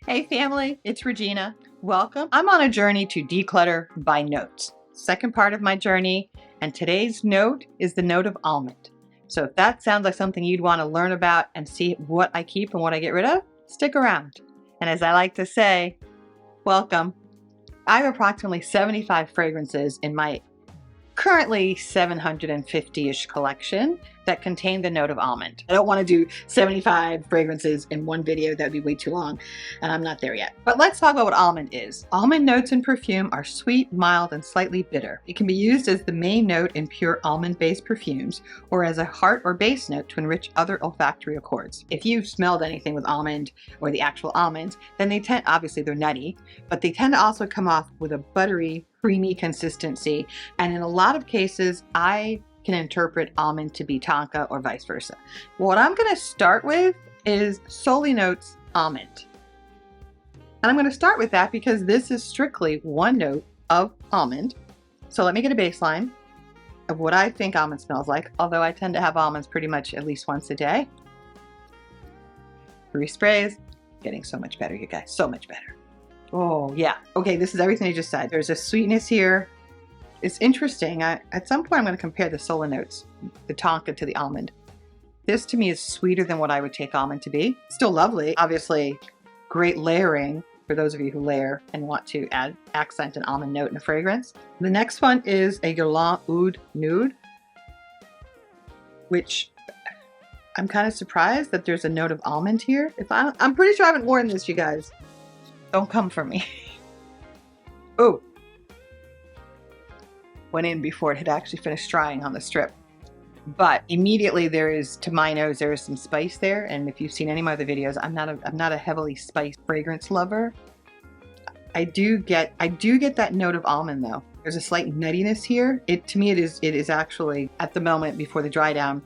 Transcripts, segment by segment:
Hey family, it's Regina. Welcome. I'm on a journey to declutter by notes. Second part of my journey, and today's note is the note of almond. So if that sounds like something you'd want to learn about and see what I keep and what I get rid of, stick around. And as I like to say, welcome. I have approximately 75 fragrances in my currently 750-ish collection that contain the note of almond. I don't want to do 75 fragrances in one video. That would be way too long, and I'm not there yet. But let's talk about what almond is. Almond notes in perfume are sweet, mild, and slightly bitter. It can be used as the main note in pure almond-based perfumes or as a heart or base note to enrich other olfactory accords. If you've smelled anything with almond or the actual almonds, then they tend, obviously they're nutty, but they tend to also come off with a buttery, creamy consistency. And in a lot of cases, I can interpret almond to be Tonka or vice versa. What I'm going to start with is solely notes almond. And I'm going to start with that because this is strictly one note of almond. So let me get a baseline of what I think almond smells like, although I tend to have almonds pretty much at least once a day. 3 sprays, getting so much better, you guys, so much better. Oh yeah, okay, this is everything I just said. There's a sweetness here. It's interesting. At some point I'm going to compare the solo notes, the Tonka to the almond. This to me is sweeter than what I would take almond to be. Still lovely, obviously great layering for those of you who layer and want to add accent and almond note in a fragrance. The next one is a Guerlain Oud Nude, which I'm kind of surprised that there's a note of almond here. I'm pretty sure I haven't worn this, you guys. Don't come for me. Oh. Went in before it had actually finished drying on the strip. But immediately there is, to my nose, there is some spice there. And if you've seen any of my other videos, I'm not a heavily spiced fragrance lover. I do get that note of almond though. There's a slight nuttiness here. To me it is actually, at the moment before the dry down,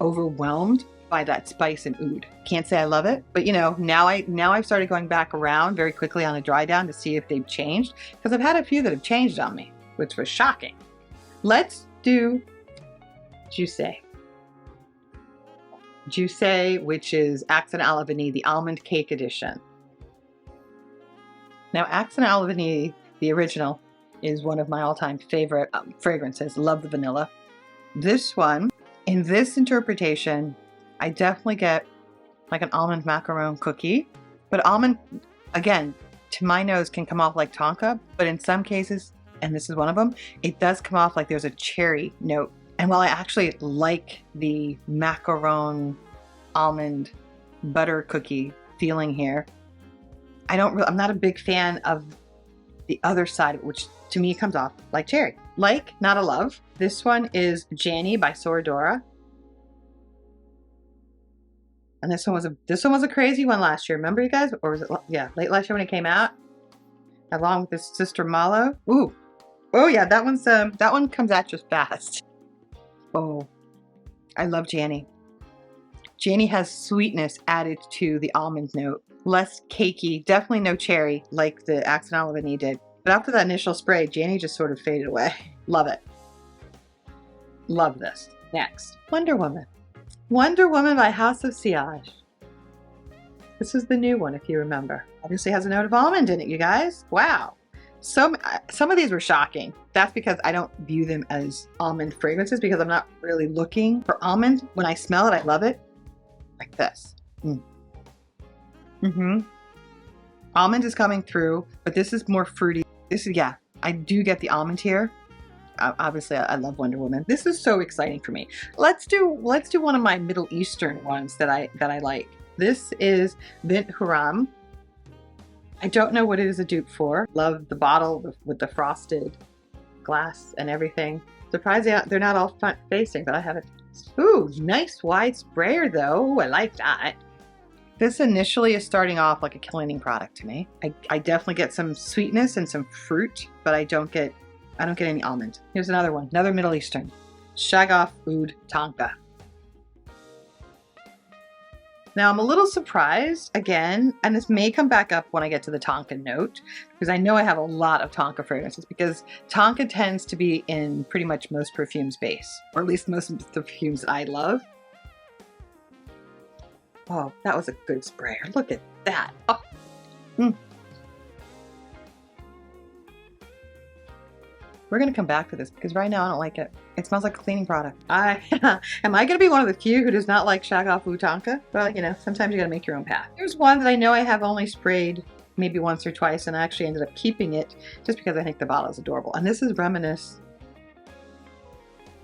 overwhelmed by that spice and oud. Can't say I love it, but you know, now I've started going back around very quickly on the dry down to see if they've changed, because I've had a few that have changed on me, which was shocking. Let's do Juicy. Juicy, which is Accent à la Vanille, the almond cake edition. Now, Accent à la Vanille, the original, is one of my all-time favorite fragrances. Love the vanilla. This one, in this interpretation, I definitely get like an almond macaron cookie, but almond, again, to my nose can come off like Tonka, but in some cases, and this is one of them, it does come off like there's a cherry note. And while I actually like the macaron almond butter cookie feeling here, I'm not a big fan of the other side, which to me comes off like cherry. Like, not a love. This one is Janny by Soradora. And this one was a crazy one last year. Remember, you guys? Or was it, yeah, late last year when it came out? Along with this Sister Malo. Ooh. Oh yeah, that one comes at you fast. Oh, I love Janny. Janny has sweetness added to the almond note. Less cakey, definitely no cherry like the Accent à la Vanille did. But after that initial spray, Janny just sort of faded away. Love it. Love this. Next, Wonder Woman. Wonder Woman by House of Sillage. This is the new one, if you remember. Obviously has a note of almond in it, you guys. Wow. Some of these were shocking. That's because I don't view them as almond fragrances, because I'm not really looking for almond. When I smell it, I love it. Like this. Almond is coming through, but this is more fruity. This is, yeah, I do get the almond here. Obviously, I love Wonder Woman. This is so exciting for me. Let's do one of my Middle Eastern ones that I like. This is Bint Huram. I don't know what it is a dupe for. Love the bottle with the frosted glass and everything. Surprised they're not all front facing, but I have it. Ooh, nice wide sprayer though. Ooh, I like that. This initially is starting off like a cleaning product to me. I definitely get some sweetness and some fruit, but I don't get any almond. Here's another one, another Middle Eastern. Shaggoth Oud Tonka. Now I'm a little surprised again, and this may come back up when I get to the Tonka note, because I know I have a lot of Tonka fragrances, because Tonka tends to be in pretty much most perfumes base, or at least most of the perfumes that I love. Oh, that was a good sprayer. Look at that. Oh, Mm. We're gonna come back to this because right now I don't like it. It smells like a cleaning product. Am I gonna be one of the few who does not like Shagafu Tonka? Well, you know, sometimes you gotta make your own path. Here's one that I know I have only sprayed maybe once or twice, and I actually ended up keeping it just because I think the bottle is adorable. And this is Reminisce.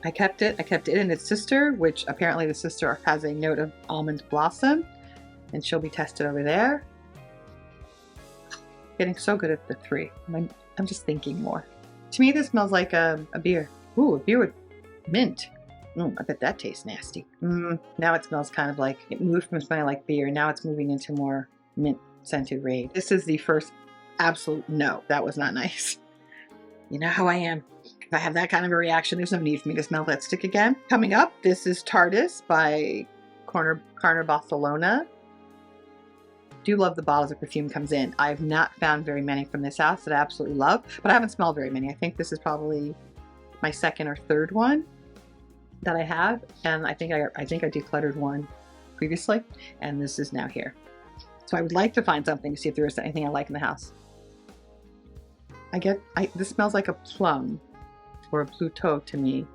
I kept it in its sister, which apparently the sister has a note of almond blossom, and she'll be tested over there. Getting so good at the three. I'm just thinking more. To me, this smells like a beer. Ooh, a beer with mint. I bet that tastes nasty. Now it smells kind of like, it moved from smelling like beer, now it's moving into more mint scented raid. This is the first absolute no. That was not nice. You know how I am. If I have that kind of a reaction, there's no need for me to smell that stick again. Coming up, this is Tardis by Carner Barcelona. Do love the bottles of perfume comes in. I have not found very many from this house that I absolutely love, but I haven't smelled very many. I think this is probably my second or third one that I have, and I think I decluttered one previously, and this is now here. So I would like to find something to see if there is anything I like in the house. This smells like a plum or a Pluto to me.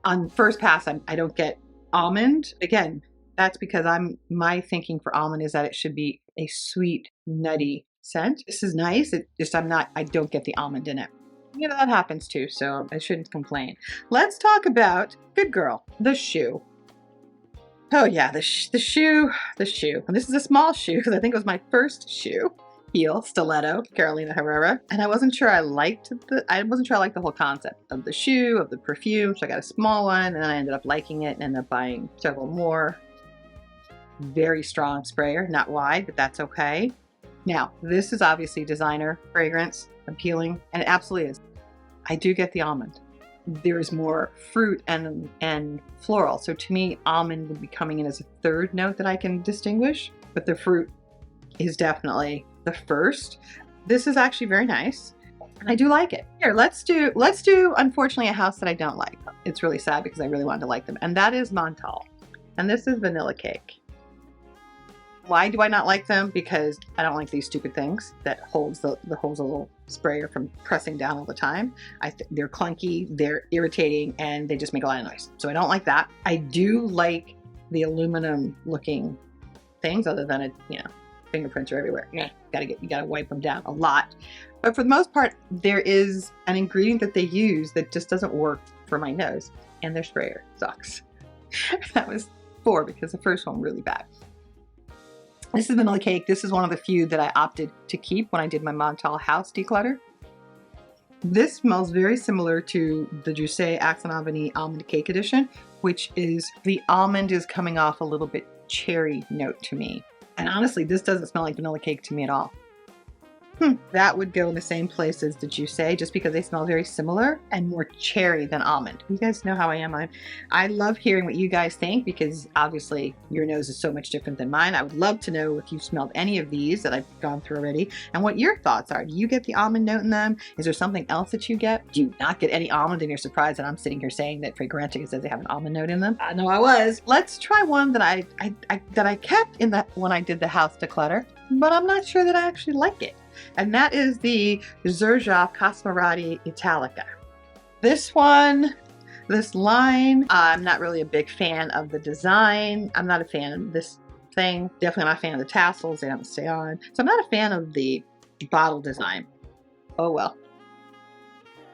On first pass, I don't get almond. Again, that's because my thinking for almond is that it should be a sweet, nutty scent. This is nice. I don't get the almond in it. You know, that happens too, so I shouldn't complain. Let's talk about, good girl, the shoe. Oh yeah, the shoe. And this is a small shoe because I think it was my first shoe. Heel, stiletto, Carolina Herrera. And I wasn't sure I liked the whole concept of the shoe, of the perfume. So I got a small one and then I ended up liking it and ended up buying several more. Very strong sprayer, not wide, but that's okay. Now, this is obviously designer fragrance, appealing, and it absolutely is. I do get the almond. There is more fruit and floral. So to me, almond would be coming in as a third note that I can distinguish, but the fruit is definitely the first. This is actually very nice. And I do like it. Here, let's do unfortunately a house that I don't like. It's really sad because I really wanted to like them. And that is Montale. And this is Vanilla Cake. Why do I not like them? Because I don't like these stupid things that holds the little sprayer from pressing down all the time. They're clunky, they're irritating, and they just make a lot of noise. So I don't like that. I do like the aluminum looking things, other than fingerprints are everywhere. Yeah, you gotta wipe them down a lot. But for the most part, there is an ingredient that they use that just doesn't work for my nose, and their sprayer sucks. That was 4 because the first one was really bad. This is Vanilla Cake. This is one of the few that I opted to keep when I did my Montale house declutter. This smells very similar to the Juicy Accent Vanille Almond Cake Edition, which is the almond is coming off a little bit cherry note to me. And honestly, this doesn't smell like vanilla cake to me at all. That would go in the same place as the Juicy, just because they smell very similar and more cherry than almond. You guys know how I am. I love hearing what you guys think because obviously your nose is so much different than mine. I would love to know if you've smelled any of these that I've gone through already and what your thoughts are. Do you get the almond note in them? Is there something else that you get? Do you not get any almond and you're surprised that I'm sitting here saying that Fragrantica says they have an almond note in them? I know I was. Let's try one that I kept in when I did the house declutter, but I'm not sure that I actually like it. And that is the Xerjoff Cosmerati Italica. This line, I'm not really a big fan of the design. I'm not a fan of this thing. Definitely not a fan of the tassels. They don't stay on. So I'm not a fan of the bottle design. Oh well.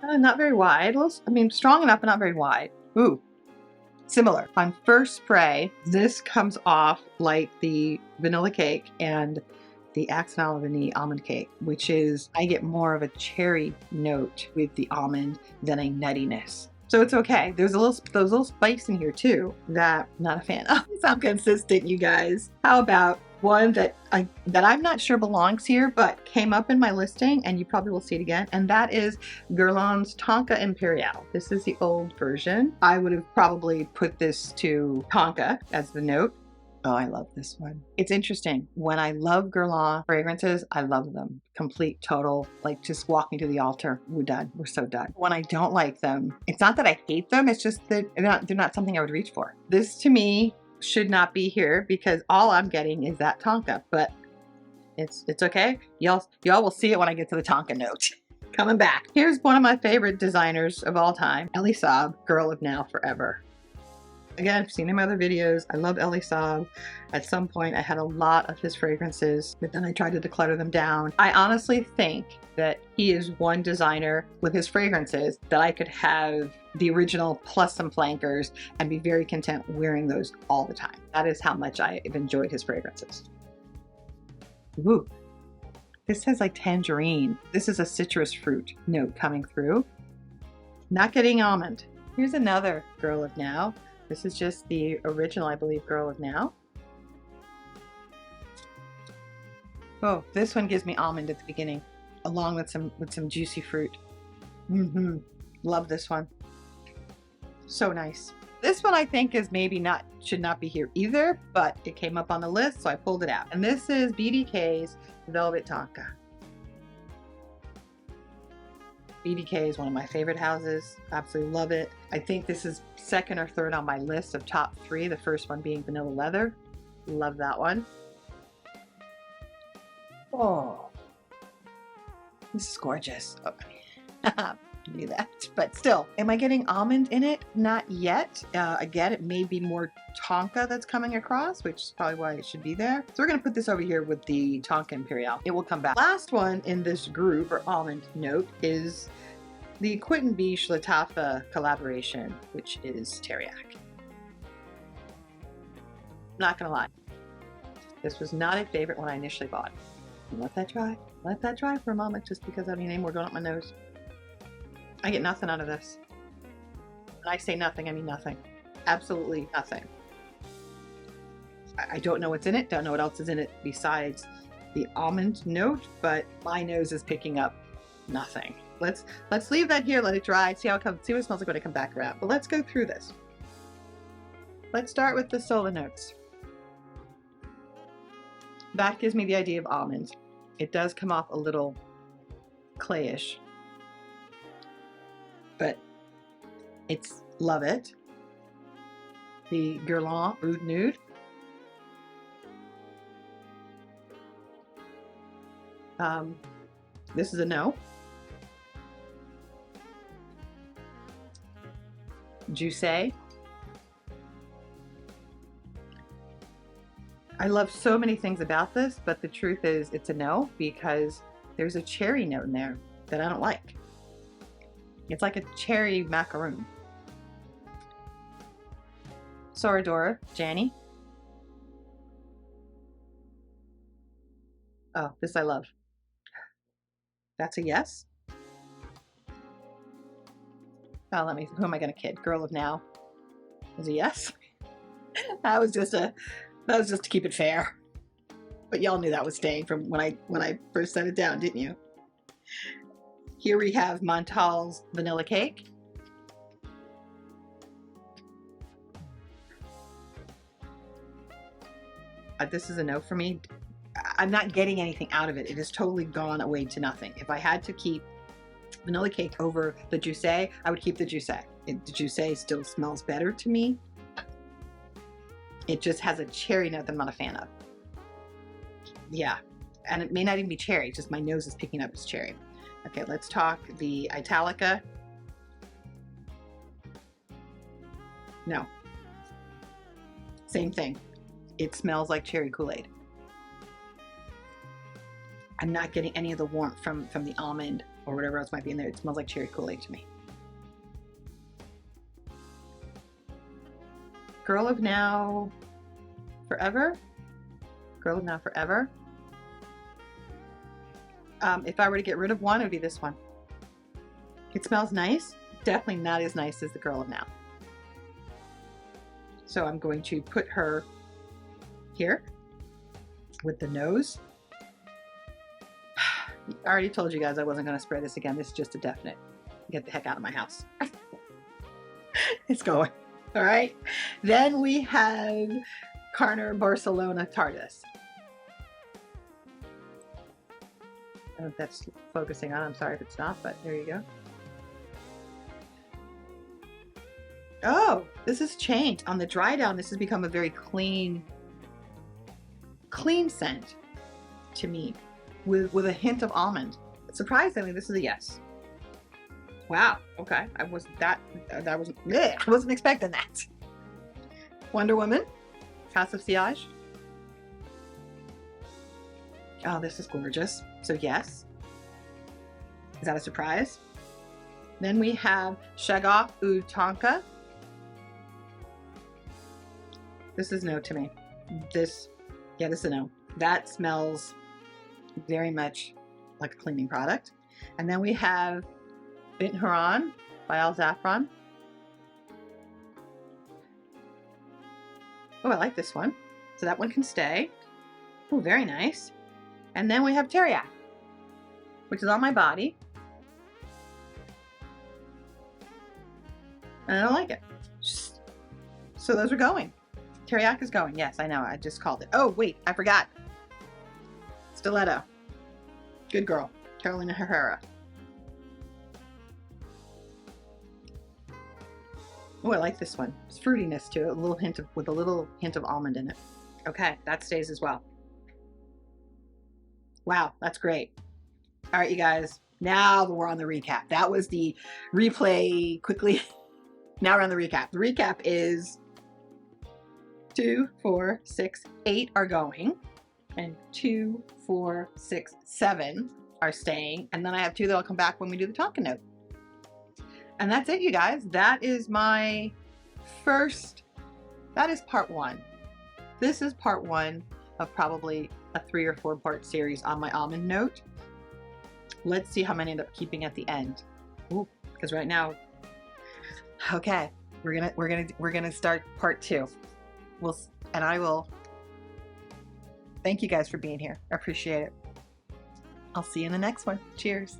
Not very wide. Strong enough, but not very wide. Ooh. Similar. On first spray, this comes off like the Vanilla Cake and the Accent Vanille Almond Cake, which is, I get more of a cherry note with the almond than a nuttiness. So it's okay. There's those little spikes in here too that I'm not a fan of. I'm consistent, you guys. How about one that I'm not sure belongs here, but came up in my listing, and you probably will see it again, and that is Guerlain's Tonka Imperial. This is the old version. I would have probably put this to Tonka as the note. Oh, I love this one. It's interesting. When I love Guerlain fragrances, I love them. Complete, total, like just walk me to the altar. We're done. We're so done. When I don't like them, it's not that I hate them. It's just that they're not something I would reach for. This to me should not be here because all I'm getting is that Tonka. But It's okay. Y'all will see it when I get to the Tonka note. Coming back. Here's one of my favorite designers of all time, Elie Saab, Girl of Now Forever. Again, I've seen him in other videos. I love Elie Saab. At some point, I had a lot of his fragrances, but then I tried to declutter them down. I honestly think that he is one designer with his fragrances that I could have the original plus some flankers and be very content wearing those all the time. That is how much I've enjoyed his fragrances. Ooh, this has like tangerine. This is a citrus fruit note coming through. Not getting almond. Here's another Girl of Now. This is just the original, I believe, Girl of Now. Oh, this one gives me almond at the beginning, along with some juicy fruit. Love this one. So nice. This one I think is maybe should not be here either, but it came up on the list, so I pulled it out. And this is BDK's Velvet Tonka. BDK is one of my favorite houses. Absolutely love it. I think this is second or third on my list of top 3. The first one being Vanilla Leather. Love that one. Oh, this is gorgeous. Oh. Do that, but still, am I getting almond in it? Not yet. Again, it may be more Tonka that's coming across, which is probably why it should be there. So we're going to put this over here with the Tonka Imperial. It will come back. Last one in this group or almond note is the Quentin Biche Lattafa collaboration, which is Teriyaki. Not gonna lie, this was not a favorite when I initially bought it. Let that dry. Let that dry for a moment, just because I mean, any more going up my nose. I get nothing out of this. When I say nothing, I mean nothing. Absolutely nothing. I don't know what's in it. Don't know what else is in it besides the almond note, but my nose is picking up nothing. Let's leave that here, let it dry, see how it comes, see what it smells like when I come back around. But let's go through this. Let's start with the solo notes. That gives me the idea of almond. It does come off a little clayish, but it's love it. The Guerlain Oud Nude. This is a no. Juicy. I love so many things about this, but the truth is it's a no because there's a cherry note in there that I don't like. It's like a cherry macaroon. Soradora, Janny. Oh, this I love. That's a yes. Oh, who am I gonna kid? Girl of Now is a yes. That was just to keep it fair. But y'all knew that was staying from when I first set it down, didn't you? Here we have Montale's Vanilla Cake. This is a no for me. I'm not getting anything out of it. It has totally gone away to nothing. If I had to keep Vanilla Cake over the Juicy, I would keep the Juicy. The Juicy still smells better to me. It just has a cherry note that I'm not a fan of. Yeah, and it may not even be cherry, just my nose is picking up as cherry. Okay, let's talk the Italica. No. Same thing. It smells like cherry Kool-Aid. I'm not getting any of the warmth from the almond or whatever else might be in there. It smells like cherry Kool-Aid to me. Girl of Now Forever. Girl of Now Forever. If I were to get rid of one, it would be this one. It smells nice. Definitely not as nice as the Girl of Now. So I'm going to put her here with the nose. I already told you guys I wasn't going to spray this again. This is just a definite. Get the heck out of my house. It's going. All right. Then we have Carner Barcelona Tardis. I don't know if that's focusing on. I'm sorry if it's not, but there you go. Oh, this has changed. On the dry down, this has become a very clean scent. to me with a hint of almond. Surprisingly, this is a yes. Wow. Okay. I wasn't expecting that. Wonder Woman, House of Siage. Oh, this is gorgeous. So yes. Is that a surprise? Then we have Xerjoff Tonka. This is no to me. This is a no. That smells very much like a cleaning product. And then we have Bint Huron by Al Zafran. Oh, I like this one. So that one can stay. Oh, very nice. And then we have Teriyaki, which is on my body. And I don't like it. So those are going. Teriyaki is going. Yes, I know. I just called it. Oh, wait. I forgot. Stiletto. Good girl. Carolina Herrera. Oh, I like this one. It's fruitiness to it. With a little hint of almond in it. Okay, that stays as well. Wow, that's great. All right, you guys. Now we're on the recap. That was the replay quickly. Now we're on the recap. The recap is 2, 4, 6, 8 are going, and 2, 4, 6, 7 are staying, and then I have 2 that'll come back when we do the Tonka note. And that's it, you guys. That is my first, that is part 1. This is part 1 of probably a 3 or 4 part series on my almond note. Let's see how many I end up keeping at the end. Ooh, because right now, okay, we're gonna start part 2. I will thank you guys for being here. I appreciate it. I'll see you in the next one. Cheers.